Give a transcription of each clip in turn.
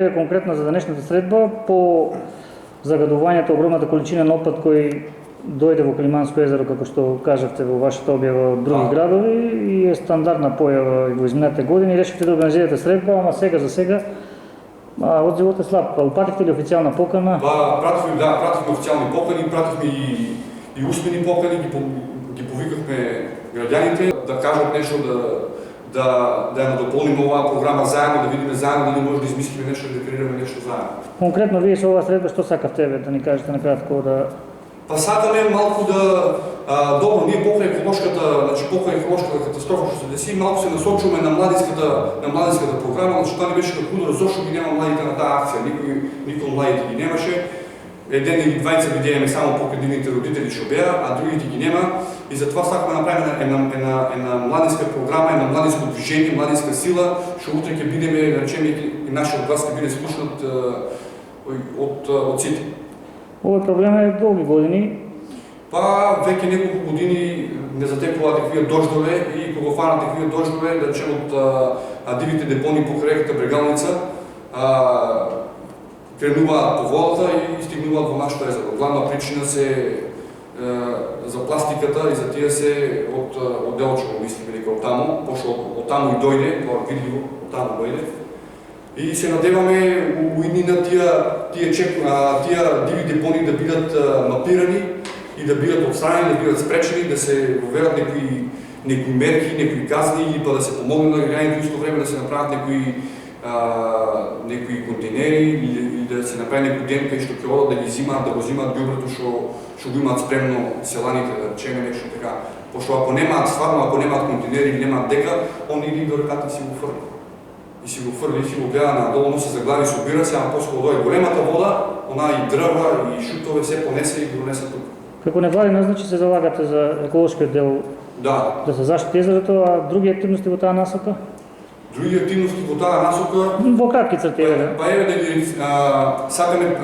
Конкретно за денешната средба, по загадувањето, огромната количина на отпад кој дојде во Климанско езеро, како што кажавте во вашата објава од други градови, и е стандардна појава во изминатите години. Решивте да организирате средба, ама сега за сега одзивот е слаб. Упативте ли официјална покана? Пратихме официјални покани, пратихме и усмени покани, ги повикахме граѓаните да кажат нешто, да ја дополниме оваа програма заедно, да видиме заедно дали може да измислиме нешто, да креираме нешто заедно. Конкретно вие со оваа средба што сакавте да ни кажете накратко да... Па сакаме малку добро, ние покрај еколошката катастрофа што се деси, малку се насочуваме на младинската програма, значи тоа не беше како удара, зошто ги нема младите на таа акција, никој од младите ги немаше. Еден или двајца видееме само покрадените родители што беа, а другите ги нема. И затоа сакаме да направиме една младинска програма, една младинско движење, младинска сила, што утре ќе бидеме, да речеме, и нашиот глас ќе биде слушнат од сите. Овој проблем е долги години. Па веќе неколку години не затекува таквија дождове и кога фанат таквија дождове, да речеме од дивите депони покрај реката Брегалница, кренуваат по водата и стигнуваат во нашето езеро. Главна причина се за пластиката и за тие се од Делчево, мислиме дека од таму, пошто од таму и дојде, тоа видливо, од таму дојде. И се надеваме у иднина тие диви депони да бидат мапирани и да бидат отстранени, да бидат спречени, да се воведат некои мерки, некои казни или па да се помогне на граѓаните, исто време да се направат некои контейнери или да се направи некој ден кај што ќе одат да го взимаат ѓубрето што го имаат спремно селаните, да речеме нешто така. Пошто ако немаат контейнери или немаат дека, он иди до реката и си го фрли. И си го гледа надолу, носи за глави, собира се, ама после дојде големата вода, она и дрва и шутове се понесе и го донесе тук. Како невладина, значи се залагате за еколошкиот дел, да се заштити езерото, а други активности во таа насока? Други активности во таа насока... Во кратки црти, да. Па еве да ги сакаме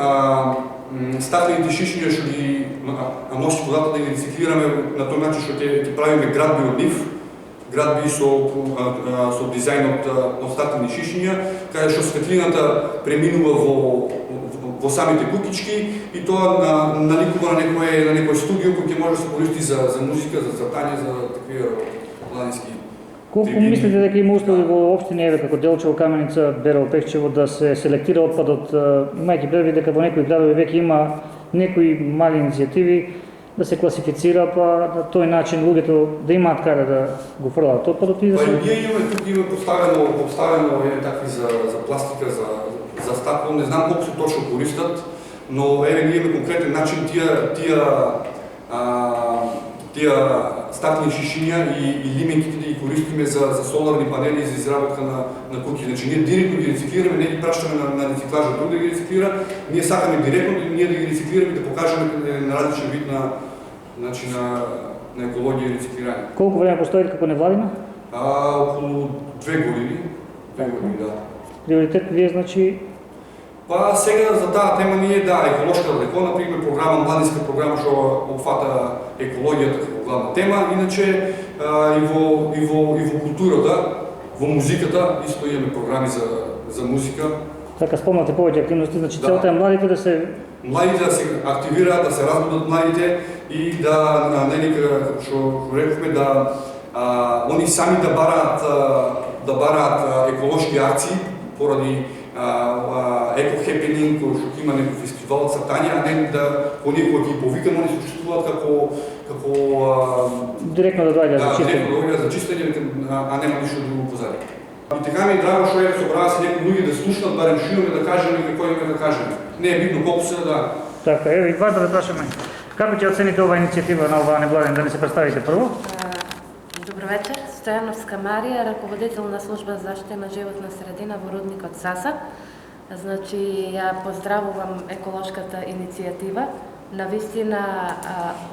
стаклените шишиња што ги носи водата да ги рециклираме на тој начин што ќе правиме градби од нив, градби со дизајн од стаклени шишиња, каде што светлината преминува во самите кукички и тоа наликува на некој студио кој ќе може да се користи за музика, за цртање, за таквија планински. Колку мислите дека има услови во општини еве како Делчево, Каменица, Берово, Пехчево да се селектира отпадот, имајќи предвид дека во некои градови веќе има некои мали иницијативи да се класифицира, па на тој начин луѓето да имаат каде да го фрлаат отпадот и да се... Ние имаме поставено такви за пластика, за стакло, не знам колку се точно користат, но еве ние имаме конкретен начин тие стаклени шишиња и лименките да ги користиме за соларни панели и за изработка на куќи. Значи ние директно ги рециклираме, не ги прашаме на рециклажа друг да ги рециклира, ние сакаме директно ние да ги рециклираме и да покажеме на различен вид на екологија и рециклирање. Колку време постоите како невладина? Околу 2 години. 2 години, да. Приоритет вие, значи... Па сега за таа тема ние еколошка далеко, например младинска програма што опфата екологијата како главна тема, иначе и во културата, во музиката исто имаме програми за музика. Така спомнате повеќе активности, значи целта е младите да се... Младите да се активираат, да се разбудат младите и да што рековме они сами да бараат еколошки акции поради еко-хепенинг, што има некој фестивал цртање, а не оние кои ги повикаме, они существуваат како директно да доаѓаат за чистење. Директно да доаѓаат за чистење, а нема ништо друго позади. И така ми е драго што собраа се некои луѓе да слушнат, барем што имаме да кажеме и какво имаме да кажеме. Не е битно колку се Така, еве и вас да прашаме. Како ќе оцените оваа иницијатива на оваа невладина, да ни се представите прво? Добро вечер, Стојановска Марија, раководител на служба за заштита на животна средина во рудникот Саса. Значи, ја поздравувам еколошката иницијатива. Навистина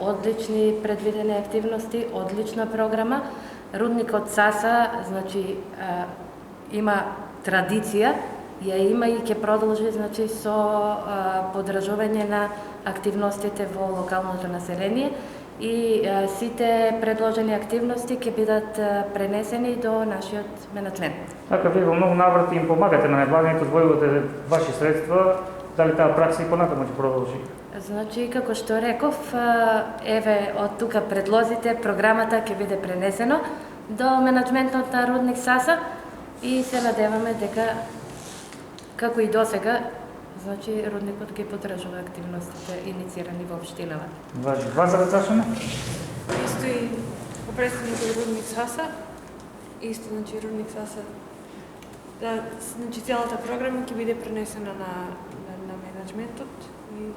одлични предвидени активности, одлична програма. Рудникот Саса, значи, има традиција, ја има и ќе продолжи, значи, со подражување на активностите во локалното население и сите предложени активности ќе бидат пренесени до нашиот менеджмент. Така, вие во многу наврати им помагате на невладините, одвојувате ваши средства, дали таа пракса и понатаму ќе продолжи? Значи, како што реков, еве од тука предлозите, програмата ќе биде пренесено до менеджментот на Рудник Саса и се надеваме дека, како и досега, значи Рудникот ги подржува активностите инициирани во општината. Важи. Вас за Цашане? Исто и по представник Рудник Саса, исто, значи Рудник Саса, значи целата програма ќе биде пренесена на менеджментот и